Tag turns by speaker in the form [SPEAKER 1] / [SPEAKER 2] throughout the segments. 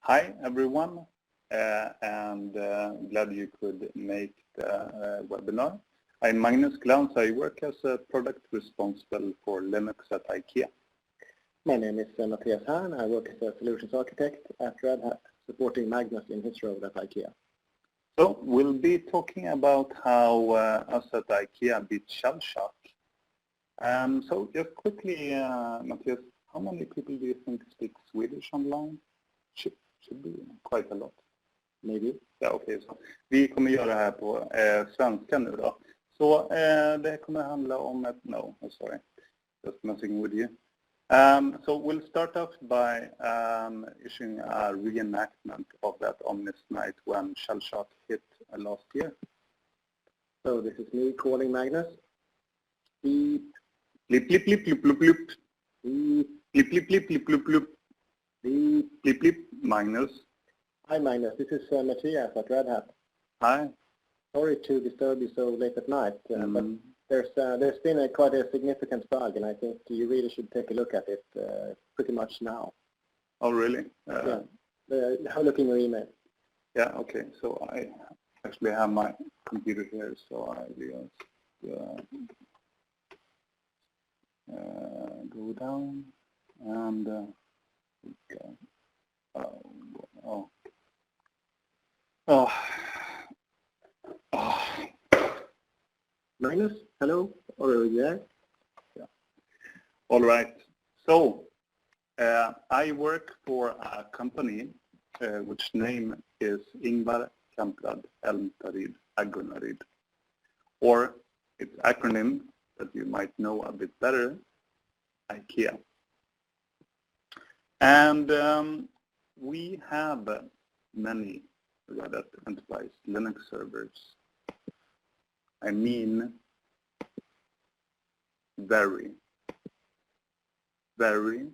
[SPEAKER 1] Hi everyone, and glad you could make the webinar. I'm Magnus Glantz. I work as a product responsible for Linux at IKEA.
[SPEAKER 2] My name is Mattias Haern. I work as a solutions architect at RHEL, supporting Magnus in his role at IKEA.
[SPEAKER 1] So we'll be talking about how us at IKEA beat Shellshock. So just quickly, Mattias, how many people do you think speak Swedish online? Should be quite a lot.
[SPEAKER 2] Maybe.
[SPEAKER 1] Ja, okej. Så vi kommer göra det här på svenska nu då. Så det kommer handla om ett, sorry, just messing with you. So we'll start off by issuing a reenactment of that ominous night when Shellshock hit last year.
[SPEAKER 2] So this is me calling Magnus. Beep.
[SPEAKER 1] Blip, blip, blip, blip, blip, blip. Blip, blip, blip, blip, blip, blip. Blip, blip, blip. Magnus.
[SPEAKER 2] Hi Magnus, this is Mattias at Red Hat.
[SPEAKER 1] Hi.
[SPEAKER 2] Sorry to disturb you so late at night, but there's been quite a significant bug, and I think you really should take a look at it pretty much now.
[SPEAKER 1] Oh, really?
[SPEAKER 2] Yeah. Have a look in your email.
[SPEAKER 1] Yeah, okay. So I actually have my computer here, so I will go down and go.
[SPEAKER 2] Magnus, hello, are you there?
[SPEAKER 1] Yeah. All right. So I work for a company which name is Ingvar Kamprad Elmtarid Agunarid, or its acronym that you might know a bit better, IKEA. And we have many Red Hat Enterprise Linux servers. I mean very, very,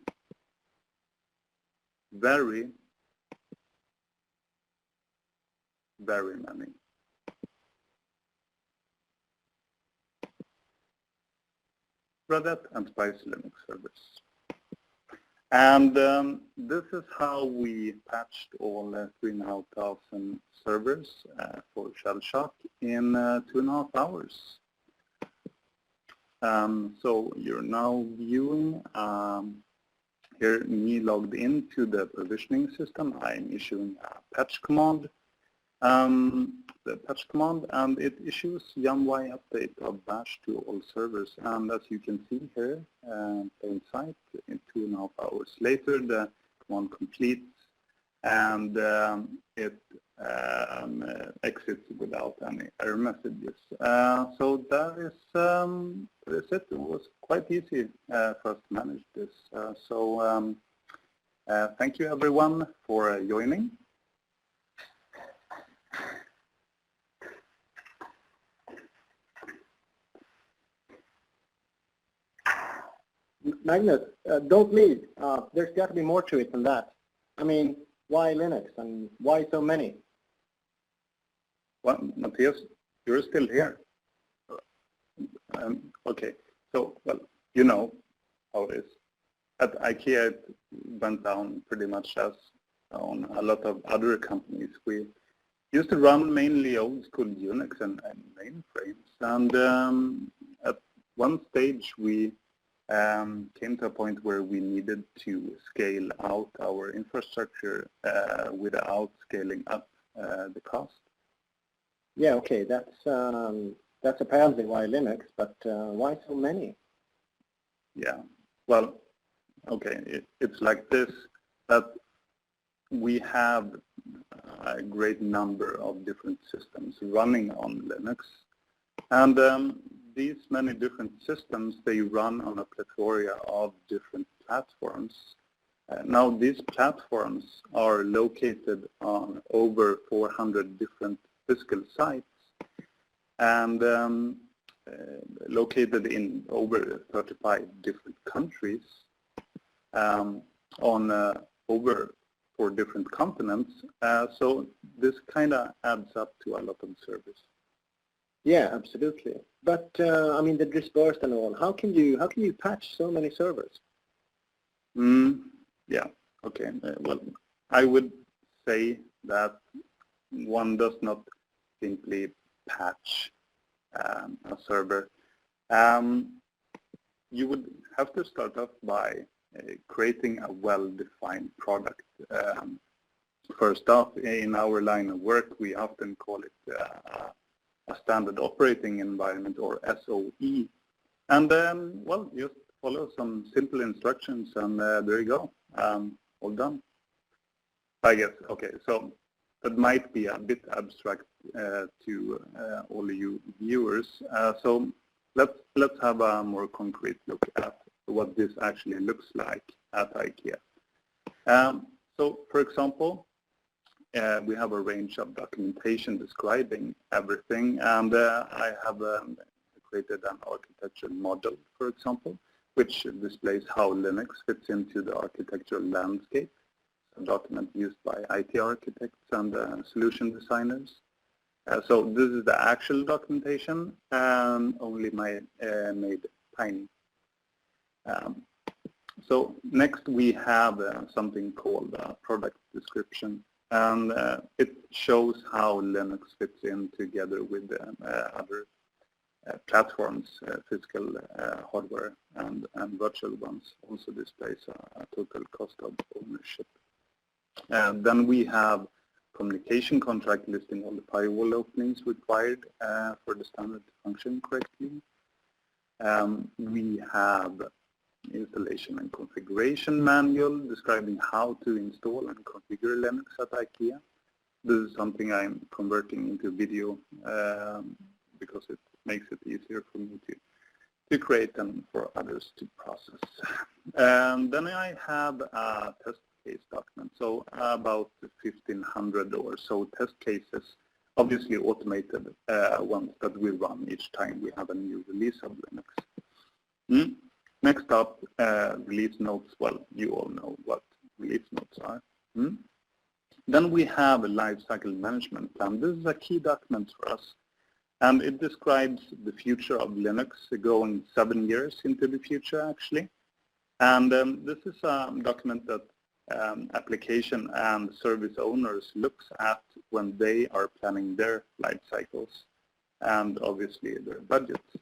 [SPEAKER 1] very, very many. Red Hat Enterprise Linux servers. And this is how we patched all 3,500 servers for Shellshock in 2.5 hours. So you're now viewing here me logged into the provisioning system. I'm issuing a patch command. The patch command, and it issues YUMY update of Bash to all servers. And as you can see here, plain sight, in 2.5 hours later, the command completes, and it exits without any error messages. So that is it. It was quite easy for us to manage this. So thank you everyone for joining.
[SPEAKER 2] Magnus, don't leave. There's got to be more to it than that. I mean, why Linux and why so many?
[SPEAKER 1] Well, Mattias, you're still here. Okay, so, well, you know how it is. At IKEA, it went down pretty much as on a lot of other companies. We used to run mainly old school Unix and mainframes. And at one stage, we came to a point where we needed to scale out our infrastructure without scaling up the cost.
[SPEAKER 2] Yeah, okay, that's apparently why Linux, but why so many?
[SPEAKER 1] Yeah, well, okay, it's like this, that we have a great number of different systems running on Linux, and these many different systems, they run on a plethora of different platforms. Now these platforms are located on over 400 different physical sites and located in over 35 different countries on over 4 different continents. So this kind of adds up to a lot of servers.
[SPEAKER 2] Yeah, absolutely. But I mean, the dispersed and all. How can you patch so many servers?
[SPEAKER 1] Yeah. Okay. Well, I would say that one does not simply patch a server. You would have to start off by creating a well-defined product. First off, in our line of work, we often call it a standard operating environment, or SOE. And well, just follow some simple instructions, and there you go, all done. I guess, okay, so that might be a bit abstract to all of you viewers. So let's have a more concrete look at what this actually looks like at IKEA. So, for example, we have a range of documentation describing everything, and I have created an architectural model, for example, which displays how Linux fits into the architectural landscape, a document used by IT architects and solution designers. So this is the actual documentation, only made tiny. So next we have something called a product description, and it shows how Linux fits in together with other platforms, physical hardware and virtual ones. Also displays a total cost of ownership. And then we have communication contract listing all the firewall openings required for the standard to function correctly. We have installation and configuration manual describing how to install and configure Linux at IKEA. This is something I'm converting into video because it makes it easier for me to create and for others to process. And then I have a test case document, so about 1,500 or so test cases, obviously automated ones that we run each time we have a new release of Linux. Next up, release notes. Well, you all know what release notes are. Then we have a lifecycle management plan. This is a key document for us, and it describes the future of Linux going 7 years into the future, actually. And this is a document that application and service owners looks at when they are planning their life cycles and obviously their budgets.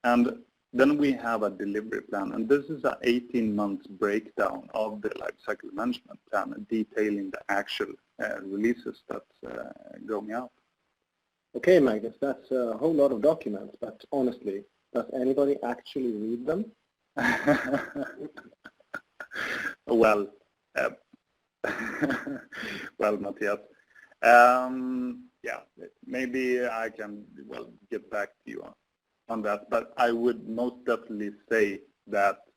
[SPEAKER 1] And then we have a delivery plan, and this is an 18-month breakdown of the lifecycle management plan, detailing the actual releases that's going out.
[SPEAKER 2] Okay, Magnus, that's a whole lot of documents, but honestly, does anybody actually read them?
[SPEAKER 1] Well, well, Mattias, yeah, maybe I can, well, get back to you on that, but I would most definitely say that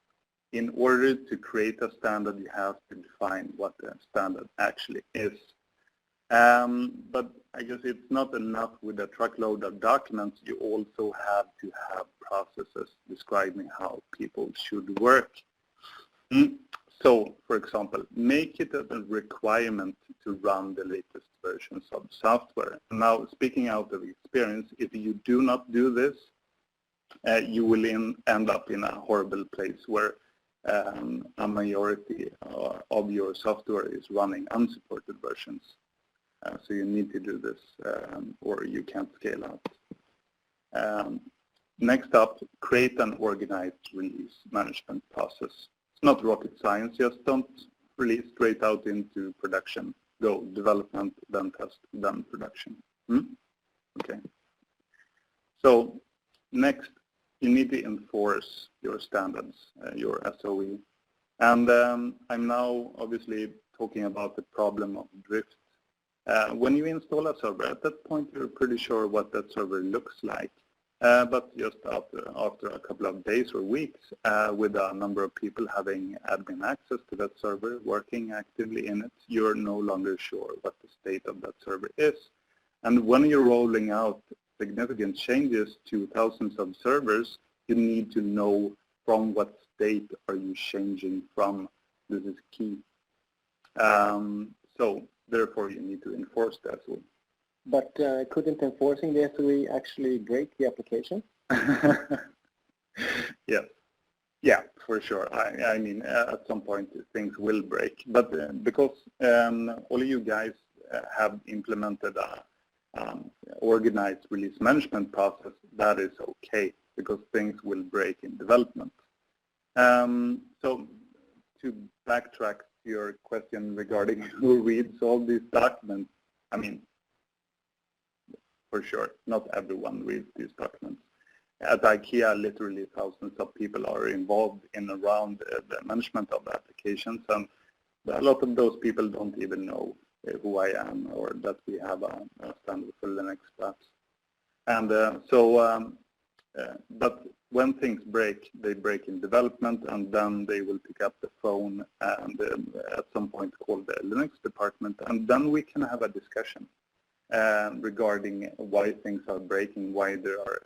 [SPEAKER 1] in order to create a standard, you have to define what the standard actually is. But I guess it's not enough with a truckload of documents. You also have to have processes describing how people should work. So, for example, make it a requirement to run the latest versions of software. Now, speaking out of experience, if you do not do this, you will end up in a horrible place where a majority of your software is running unsupported versions. So you need to do this or you can't scale out. Next up, create an organized release management process. It's not rocket science, just don't release straight out into production. Go development, then test, then production. Okay. So next, you need to enforce your standards, your SOE. And I'm now obviously talking about the problem of drift. When you install a server, at that point you're pretty sure what that server looks like. But just after a couple of days or weeks, with a number of people having admin access to that server, working actively in it, you're no longer sure what the state of that server is. And when you're rolling out significant changes to thousands of servers, you need to know from what state are you changing from. This is key. So therefore, you need to enforce the SOE.
[SPEAKER 2] But couldn't enforcing the SOE actually break the application?
[SPEAKER 1] Yes. Yeah, for sure. I mean, at some point things will break, but because all of you guys have implemented a organized release management process, that is okay, because things will break in development. So to backtrack to your question regarding who reads all these documents, I mean, for sure, not everyone reads these documents. At IKEA, literally thousands of people are involved in around the management of the applications, and a lot of those people don't even know who I am or that we have a standard for Linux Bash. And but when things break, they break in development, and then they will pick up the phone and at some point call the Linux department, and then we can have a discussion regarding why things are breaking, why they are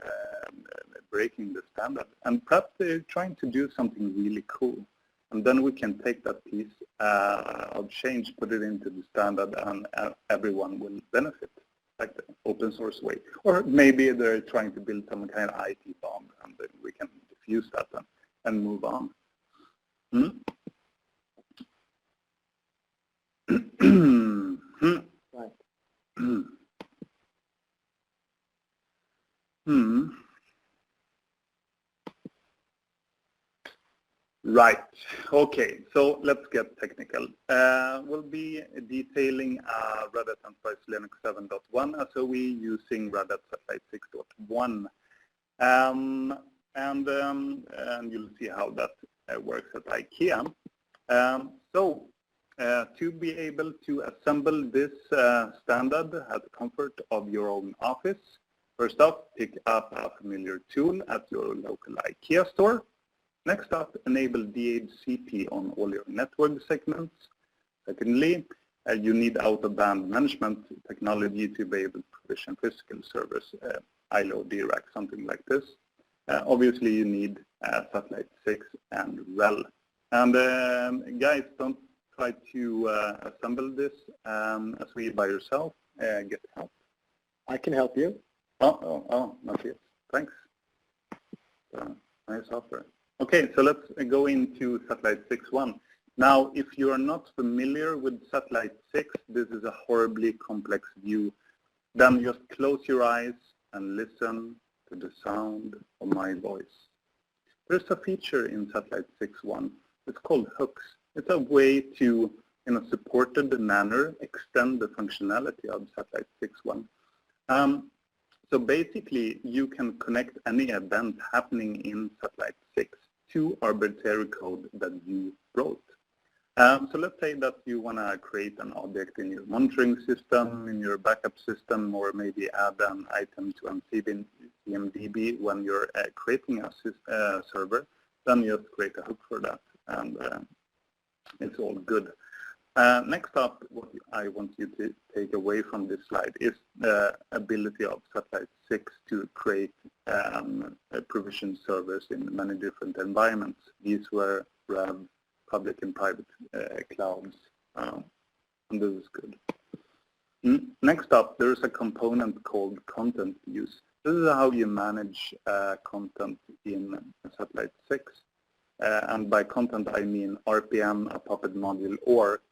[SPEAKER 1] breaking the standard. And perhaps they're trying to do something really cool. And then we can take that piece of change, put it into the standard, and everyone will benefit, like the open source way. Or maybe they're trying to build some kind of IT bomb, and then we can diffuse that and move on. Right. Right. Okay. So let's get technical. We'll be detailing Red Hat Enterprise Linux 7.1 SOE using Red Hat Satellite 6.1, and you'll see how that works at IKEA. So to be able to assemble this standard at the comfort of your own office, first off, pick up a familiar tool at your local IKEA store. Next up, enable DHCP on all your network segments. Secondly, you need out-of-band management technology to be able to provision physical servers, ILO, DRAC, something like this. Obviously, you need Satellite 6 and RHEL. And guys, don't try to assemble this SOE by yourself. Get help.
[SPEAKER 2] I can help you.
[SPEAKER 1] Oh, Mattias, thanks. Nice offer. Okay, so let's go into Satellite 6.1. Now, if you are not familiar with Satellite 6, this is a horribly complex view. Then just close your eyes and listen to the sound of my voice. There's a feature in Satellite 6.1. It's called hooks. It's a way to, in a supported manner, extend the functionality of Satellite 6.1. So basically, you can connect any event happening in Satellite 6 to arbitrary code that you wrote. So let's say that you want to create an object in your monitoring system, in your backup system, or maybe add an item to CMDB when you're creating a server. Then you just create a hook for that, and it's all good. Next up, what I want you to take away from this slide is the ability of Satellite 6 to create provision servers in many different environments. These were public and private clouds, and this is good. Next up, there is a component called content views. This is how you manage content in Satellite 6. And by content, I mean RPM, a Puppet module, or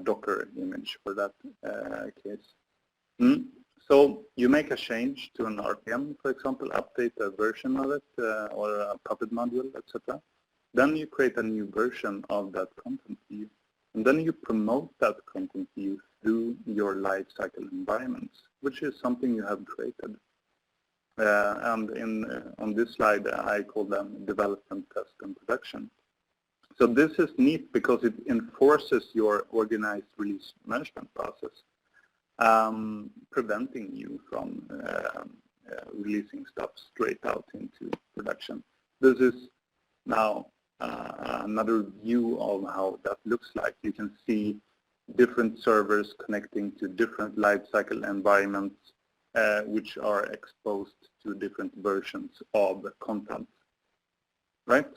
[SPEAKER 1] Docker image for that case. So you make a change to an RPM, for example, update a version of it or a Puppet module, etc. Then you create a new version of that content view. And then you promote that content view through your lifecycle environments, which is something you have created. And on this slide, I call them development, test, and production. So this is neat because it enforces your organized release management process, preventing you from releasing stuff straight out into production. This is now another view of how that looks like. You can see different servers connecting to different lifecycle environments, which are exposed to different versions of the content. Right?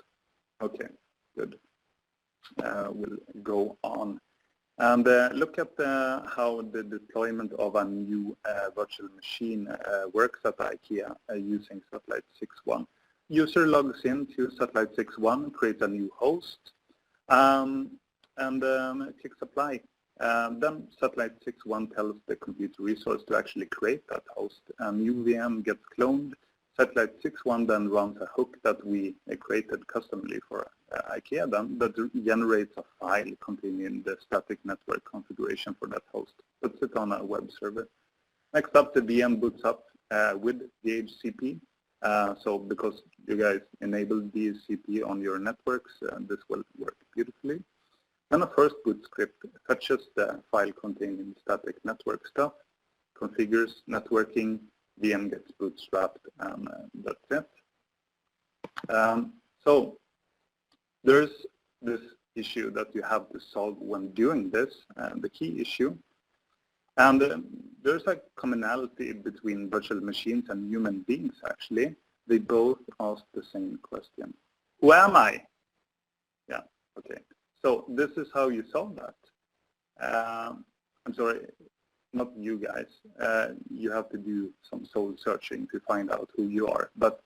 [SPEAKER 1] Okay, good. We'll go on. And look at how the deployment of a new virtual machine works at IKEA using Satellite 6.1. user logs in to satellite 6.1, creates a new host, and clicks apply. Then satellite 6.1 tells the computer resource to actually create that host. A new VM gets cloned. Satellite 6.1 then runs a hook that we created customly for IKEA then that generates a file containing the static network configuration for that host, puts it on a web server. Next up, the VM boots up with DHCP. So because you guys enable DHCP on your networks, this will work beautifully. Then a first boot script fetches the file containing static network stuff, configures networking, VM gets bootstrapped, and that's it. So there's this issue that you have to solve when doing this, the key issue. And there's a commonality between virtual machines and human beings, actually. They both ask the same question. Who am I? Yeah, okay. So this is how you solve that. I'm sorry, not you guys. You have to do some soul searching to find out who you are. But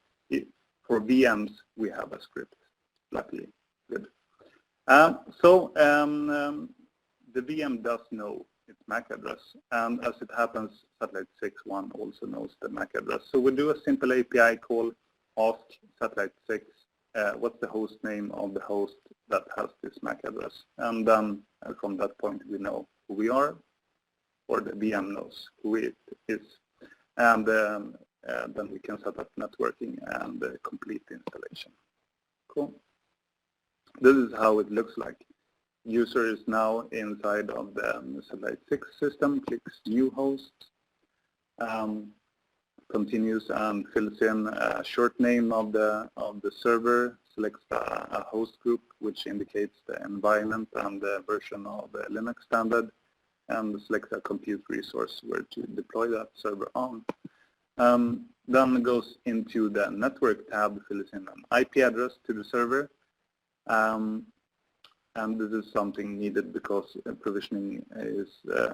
[SPEAKER 1] for VMs, we have a script, luckily. Good. The VM does know its MAC address. And as it happens, satellite 6.1 also knows the MAC address. So we do a simple API call, ask satellite 6, what's the host name of the host that has this MAC address. And then from that point, we know who we are, or the VM knows who it is. And then we can set up networking and complete the installation. Cool. This is how it looks like. User is now inside of the satellite 6 system, clicks new host, continues and fills in a short name of the server, selects a host group which indicates the environment and the version of the Linux standard, and selects a compute resource where to deploy that server on. Then goes into the network tab, fills in an IP address to the server. And this is something needed because provisioning is,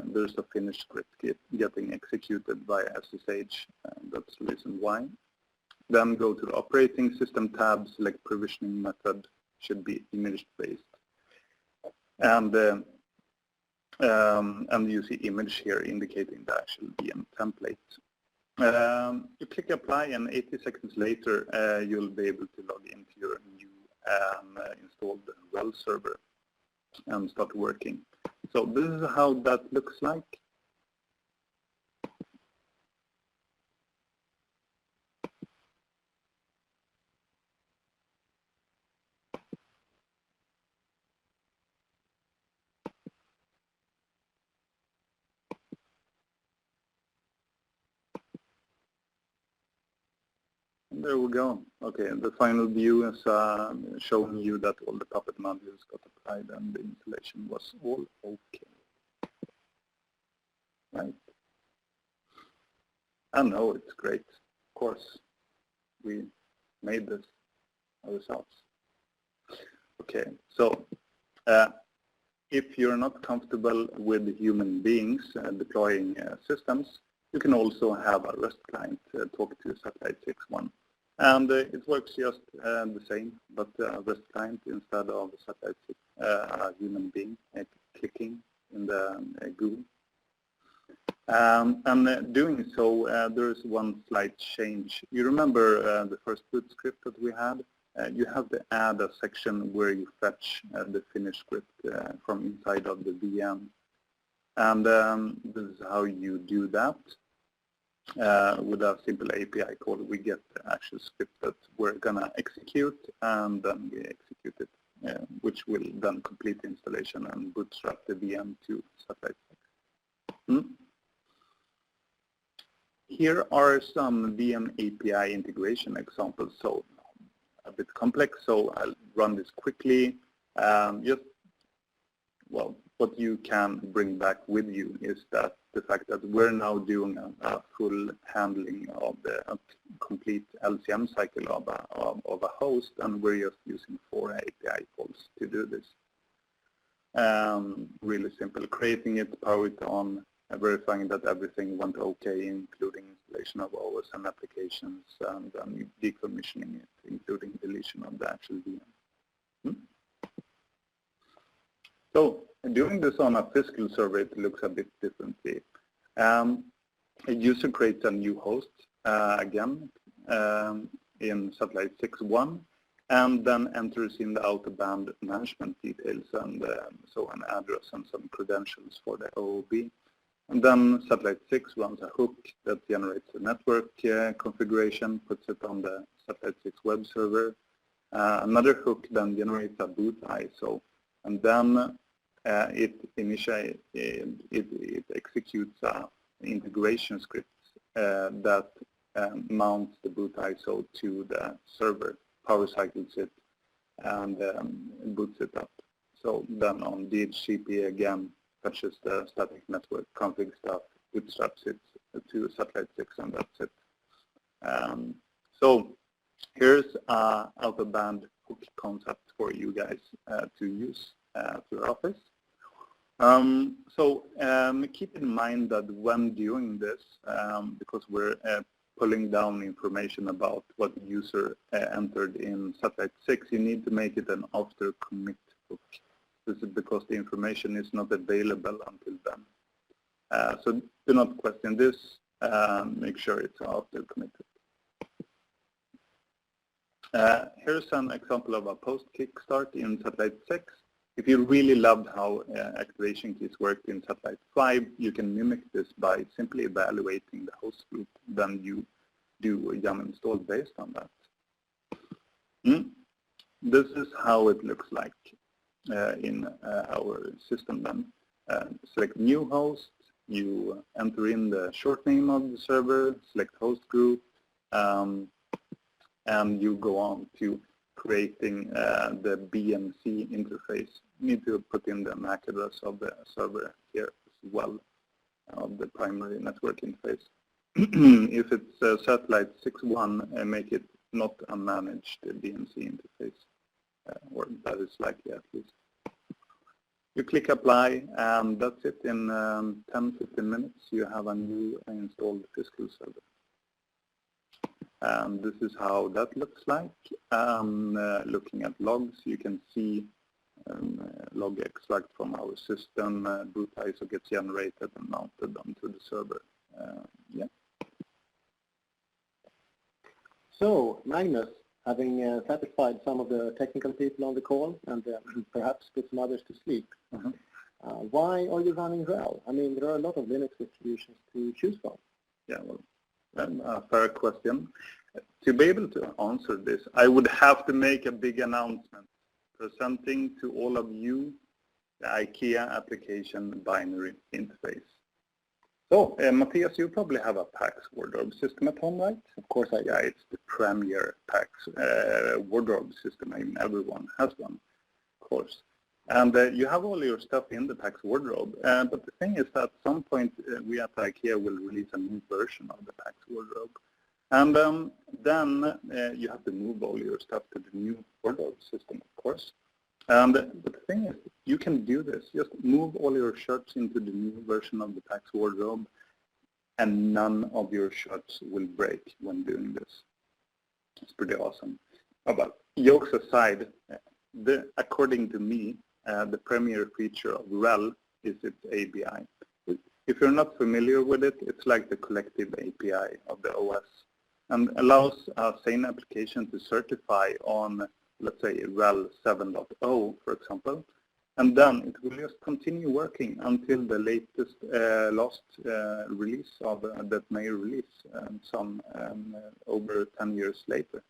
[SPEAKER 1] there's a finished script getting executed by SSH, and that's the reason why. Then go to the operating system tab, select provisioning method, should be image-based. And you see image here indicating the actual VM template. You click apply, and 80 seconds later, you'll be able to log into your new installed RHEL server and start working. So this is how that looks like. There we go. Okay, the final view is showing you that all the Puppet modules got applied and the installation was all okay. Right. And no, it's great. Of course, we made this ourselves. Okay, so if you're not comfortable with human beings deploying systems, you can also have a REST client talk to satellite 6.1. And it works just the same, but REST client instead of satellite 6, a human being clicking in the GUI. And doing so, there is one slight change. You remember the first boot script that we had? You have to add a section where you fetch the finished script from inside of the VM. And this is how you do that. With a simple API call, we get the actual script that we're going to execute, and then we execute it, which will then complete the installation and bootstrap the VM to satellite 6. Here are some VM API integration examples, so a bit complex, so I'll run this quickly. What you can bring back with you is that the fact that we're now doing a full handling of the complete LCM cycle of a host, and we're just using 4 API calls to do this. Really simple, creating it, power it on, verifying that everything went okay, including installation of OS and applications, and then decommissioning it, including deletion of the actual VM. So doing this on a physical server, it looks a bit differently. A user creates a new host, again, in satellite 6.1, and then enters in the out-of-band management details and so an address and some credentials for the OOB. And then satellite 6 runs a hook that generates a network configuration, puts it on the satellite 6 web server. Another hook then generates a boot ISO, and then it executes an integration script that mounts the boot ISO to the server, power cycles it, and boots it up. So then on DHCP again, touches the static network config stuff, bootstraps it to satellite 6, and that's it. So here's an out-of-band hook concept for you guys to use to your office. Keep in mind that when doing this, because we're pulling down information about what the user entered in satellite 6, you need to make it an after commit hook. This is because the information is not available until then. So do not question this. Make sure it's after committed. Here's an example of a post kickstart in satellite 6. If you really loved how activation keys worked in satellite 5, you can mimic this by simply evaluating the host group. Then you do a yum install based on that. This is how it looks like in our system then. Select new host, you enter in the short name of the server, select host group, and you go on to creating the BNC interface. You need to put in the MAC address of the server here as well, of the primary network interface. If it's satellite 6.1, make it not a managed BNC interface, or that is likely at least. You click apply, and that's it. In 10-15 minutes, you have a new installed physical server. And this is how that looks like. Looking at logs, you can see log extract from our system. Boot ISO gets generated and mounted onto the server. Yeah.
[SPEAKER 2] So, Magnus, having satisfied some of the technical people on the call and perhaps put some others to sleep, why are you running RHEL? I mean, there are a lot of Linux distributions to choose from.
[SPEAKER 1] Yeah, well, a fair question. To be able to answer this, I would have to make a big announcement presenting to all of you the IKEA application binary interface. So, Mattias, you probably have a PAX wardrobe system at home, right? Of course I do. Yeah, it's the premier PAX wardrobe system. I mean, everyone has one, of course. And you have all your stuff in the PAX wardrobe. But the thing is that at some point, we at IKEA will release a new version of the PAX wardrobe. And then you have to move all your stuff to the new wardrobe system, of course. But the thing is, you can do this. Just move all your shirts into the new version of the PAX wardrobe, and none of your shirts will break when doing this. It's pretty awesome. But jokes aside, according to me, the premier feature of RHEL is its ABI. If you're not familiar with it, it's like the collective API of the OS, and allows a sane application to certify on, let's say, RHEL 7.0, for example, and then it will just continue working until the latest last release of that may release some over 10 years later.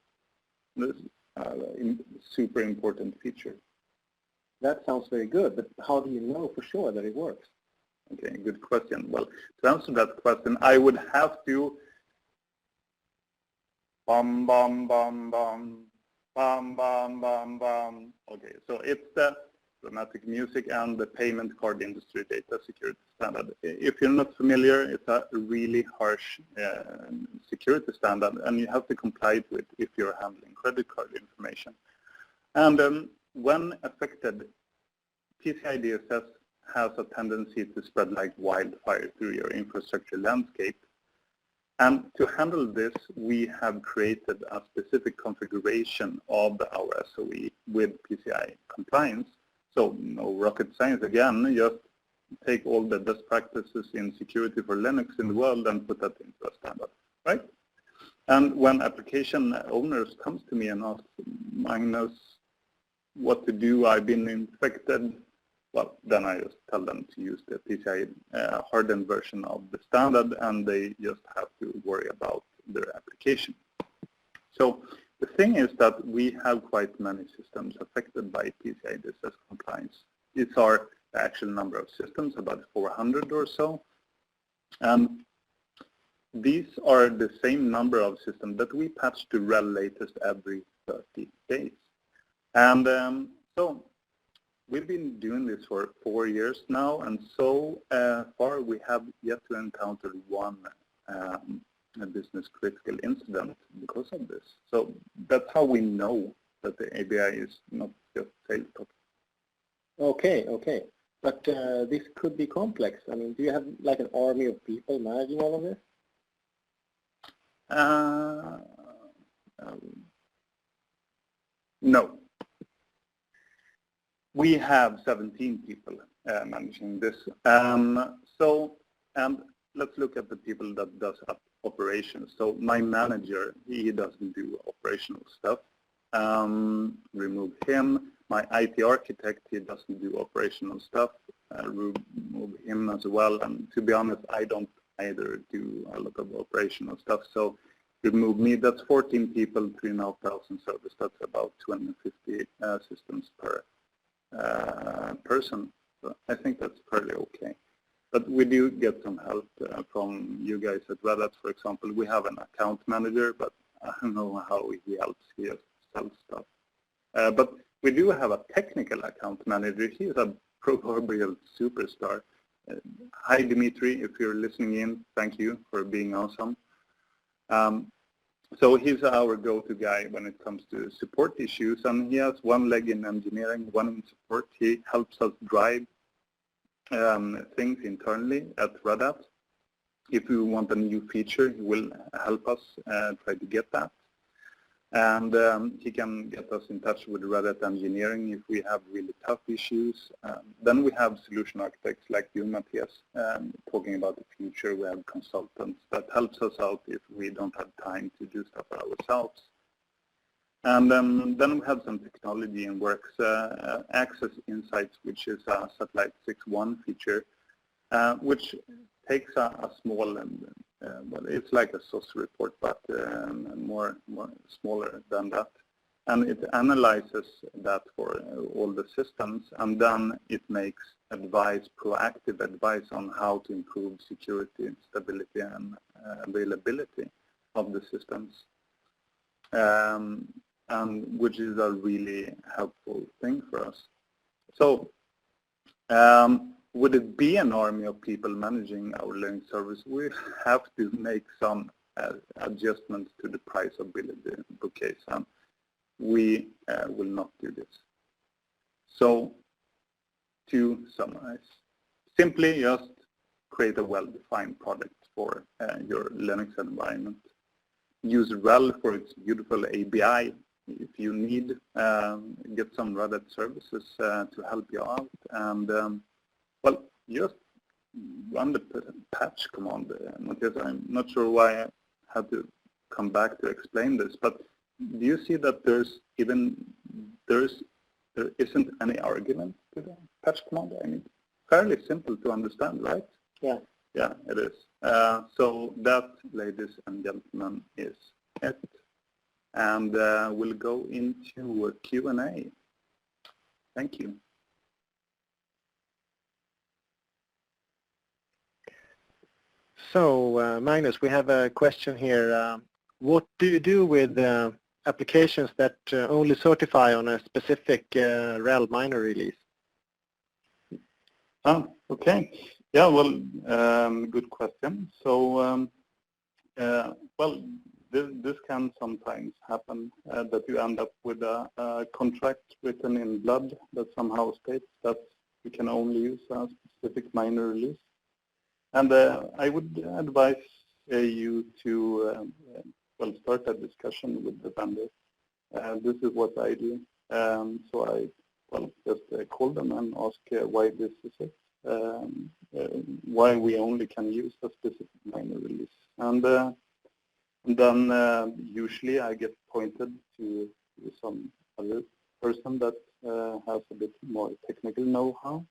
[SPEAKER 1] This is a super important feature.
[SPEAKER 2] That sounds very good, but how do you know for sure that it works?
[SPEAKER 1] Okay, good question. Well, to answer that question, I would have to bum, bum, bum, bum. Bam, bam, bam, bam. Okay, so it's the dramatic music and the payment card industry data security standard. If you're not familiar, it's a really harsh security standard, and you have to comply to it if you're handling credit card information. And when affected, PCI DSS has a tendency to spread like wildfire through your infrastructure landscape. And to handle this, we have created a specific configuration of our SOE with PCI compliance. So no rocket science again, just take all the best practices in security for Linux in the world and put that into a standard, right? And when application owners comes to me and ask, Magnus, what to do, I've been infected, well, then I just tell them to use the PCI hardened version of the standard, and they just have to worry about their application. So the thing is that we have quite many systems affected by PCI DSS compliance. These are the actual number of systems, about 400 or so. And these are the same number of systems that we patch to RHEL-latest every 30 days. And so we've been doing this for 4 years now, and so far we have yet to encounter one a business critical incident because of this. So that's how we know that the ABI is not just sales topic.
[SPEAKER 2] Okay, okay. But this could be complex. I mean, do you have like an army of people managing all of this?
[SPEAKER 1] No. We have 17 people managing this. And let's look at the people that does operations. So my manager, he doesn't do operational stuff. Remove him. My IT architect, he doesn't do operational stuff. Remove him as well. And to be honest, I don't either do a lot of operational stuff. So remove me. That's 14 people, 3,500 servers. That's about 250 systems per person. So I think that's fairly okay. But we do get some help from you guys at Red Hat, for example. We have an account manager, but I don't know how he helps. He just sells stuff. But we do have a technical account manager. He is a proverbial superstar. Hi, Dimitri, if you're listening in, thank you for being awesome. So he's our go-to guy when it comes to support issues, and he has one leg in engineering, one in support. He helps us drive things internally at Red Hat. If we want a new feature, he will help us try to get that. And he can get us in touch with Red Hat engineering if we have really tough issues. Then we have solution architects like you, Mattias, talking about the future. We have consultants that helps us out if we don't have time to do stuff ourselves. And then we have some technology and works access insights, which is a satellite 6.1 feature, which takes a small, well, it's like a SOS report, but more smaller than that. And it analyzes that for all the systems, and then it makes proactive advice on how to improve security, stability, and availability of the systems. And which is a really helpful thing for us. So would it be an army of people managing our Linux service? We have to make some adjustments to the price of billable bouquets, and we will not do this. So to summarize, simply just create a well-defined product for your Linux environment. Use RHEL for its beautiful ABI. If you need, get some Red Hat services to help you out, and well, just run the patch command. Mattias, I'm not sure why I had to come back to explain this, but do you see that there isn't any argument to the patch command? I mean, fairly simple to understand, right?
[SPEAKER 2] Yeah.
[SPEAKER 1] Yeah, it is. So that, ladies and gentlemen, is it. And we'll go into a Q&A. Thank you.
[SPEAKER 2] So, Magnus, we have a question here. What do you do with applications that only certify on a specific RHEL minor release?
[SPEAKER 1] Oh, okay. Yeah, well, good question. So, well, this can sometimes happen, that you end up with a contract written in blood that somehow states that you can only use a specific minor release. And I would advise you to well, start a discussion with the vendor. This is what I do. So I just call them and ask why this is it, why we only can use a specific minor release. And then usually I get pointed to some other person that has a bit more technical know-how.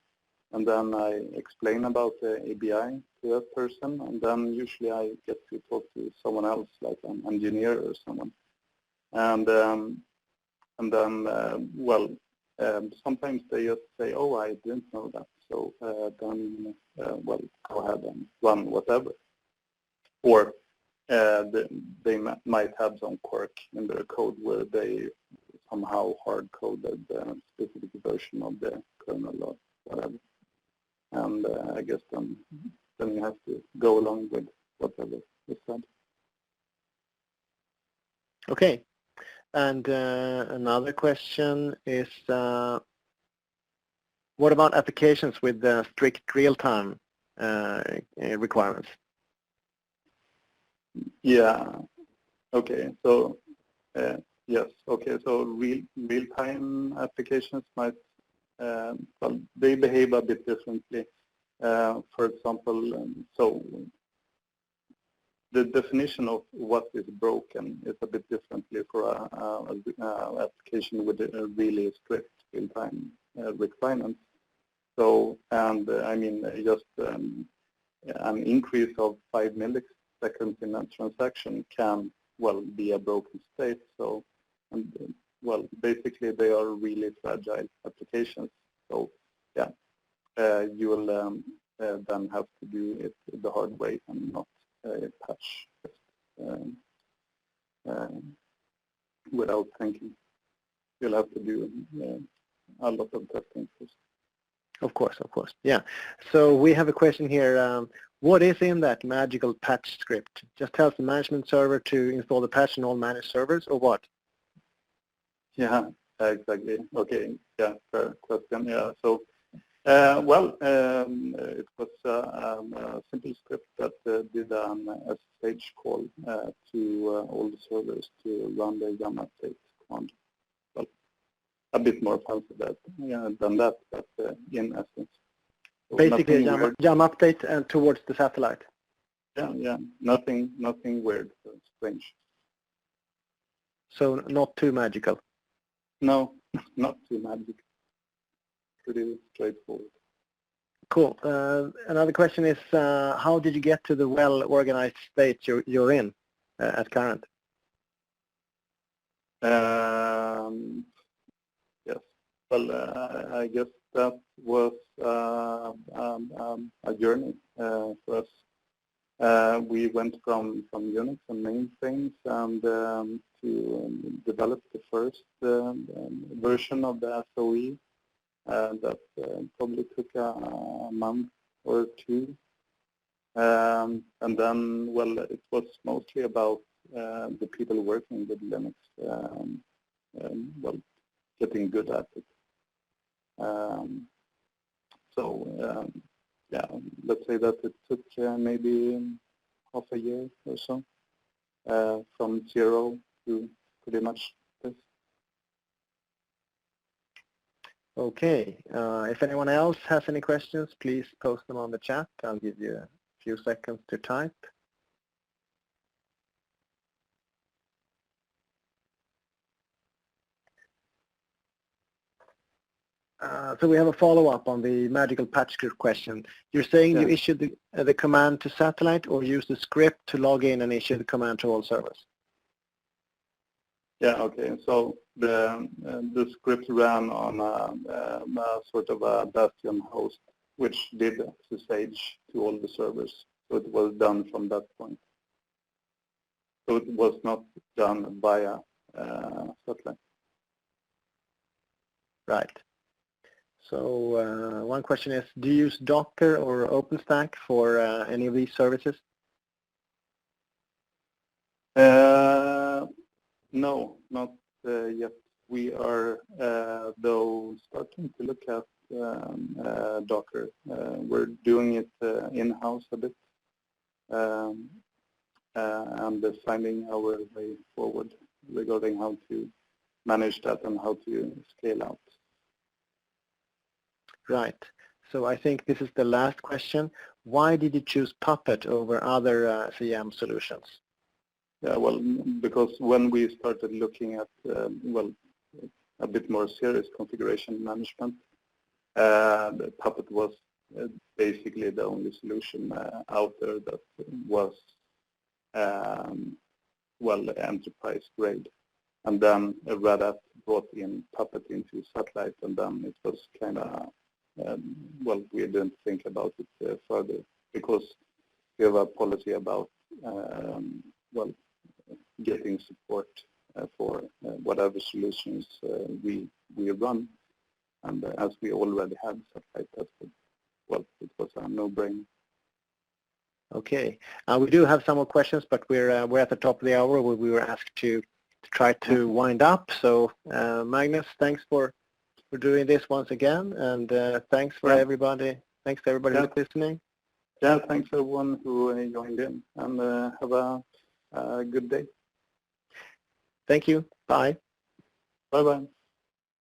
[SPEAKER 1] And then I explain about the ABI to that person, and then usually I get to talk to someone else, like an engineer or someone. And then, well, sometimes they just say, "Oh, I didn't know that." So then, well, go ahead and run whatever. Or they might have some quirk in their code where they somehow hard-coded the specific version of the kernel or whatever. And I guess then you have to go along with whatever is said.
[SPEAKER 2] Okay. And another question is, what about applications with strict real-time requirements?
[SPEAKER 1] Yeah. Okay. So yes. Okay. So real-time applications might. Well, they behave a bit differently. For example, so the definition of what is broken is a bit differently for an application with a really strict real-time requirements. So, and I mean, just an increase of 5 milliseconds in a transaction can, well, be a broken state. So, and well, basically they are really fragile applications. So yeah, you will then have to do it the hard way and not patch without thinking. You'll have to do a lot of testing first.
[SPEAKER 2] Of course, yeah. So we have a question here. What is in that magical patch script? Just tells the management server to install the patch in all managed servers, or what?
[SPEAKER 1] Yeah, exactly. Okay, yeah, fair question. Yeah, so, well, it was a simple script that did an SSH call to all the servers to run the yum update command. Well, a bit more fancy than that, but in essence. So
[SPEAKER 2] basically, yum update and towards the satellite.
[SPEAKER 1] Yeah, nothing weird, strange.
[SPEAKER 2] So not too magical.
[SPEAKER 1] No, not too magic. Pretty straightforward.
[SPEAKER 2] Cool. Another question is, how did you get to the well-organized state you're in at current?
[SPEAKER 1] Yes. Well, I guess that was a journey for us. We went from Unix and mainframes and to develop the first version of the SOE. That probably took a month or two. And then, well, it was mostly about the people working with Linux, well, getting good at it. So, yeah, let's say that it took maybe half a year or so, from zero to pretty much this.
[SPEAKER 2] Okay. If anyone else has any questions, please post them on the chat. I'll give you a few seconds to type. So we have a follow-up on the magical patch script question. You're saying you issued the command to satellite or use the script to log in and issue the command to all servers?
[SPEAKER 1] Yeah, okay. So the script ran on a sort of a bastion host, which did SSH to all the servers. So it was done from that point. So it was not done via satellite.
[SPEAKER 2] Right. So one question is, do you use Docker or OpenStack for any of these services?
[SPEAKER 1] No, not yet. We are, though, starting to look at Docker. We're doing it in-house a bit. and finding our way forward regarding how to manage that and how to scale out.
[SPEAKER 2] Right. So I think this is the last question. Why did you choose Puppet over other CM solutions?
[SPEAKER 1] Yeah, well, because when we started looking at, well, a bit more serious configuration management, the Puppet was basically the only solution out there that was, well, enterprise grade. And then Red Hat brought in Puppet into Satellite, and then it was kind of, well, we didn't think about it further because we have a policy about, well, getting support for whatever solutions we run. And as we already had Satellite tested, well, it was a no-brainer.
[SPEAKER 2] Okay. We do have some more questions, but we're at the top of the hour where we were asked to try to wind up. So Magnus, thanks for doing this once again, and thanks for everybody. Thanks to everybody who's listening.
[SPEAKER 1] Yeah, thanks everyone who joined in, and have a good day.
[SPEAKER 2] Thank you. Bye.
[SPEAKER 1] Bye-bye.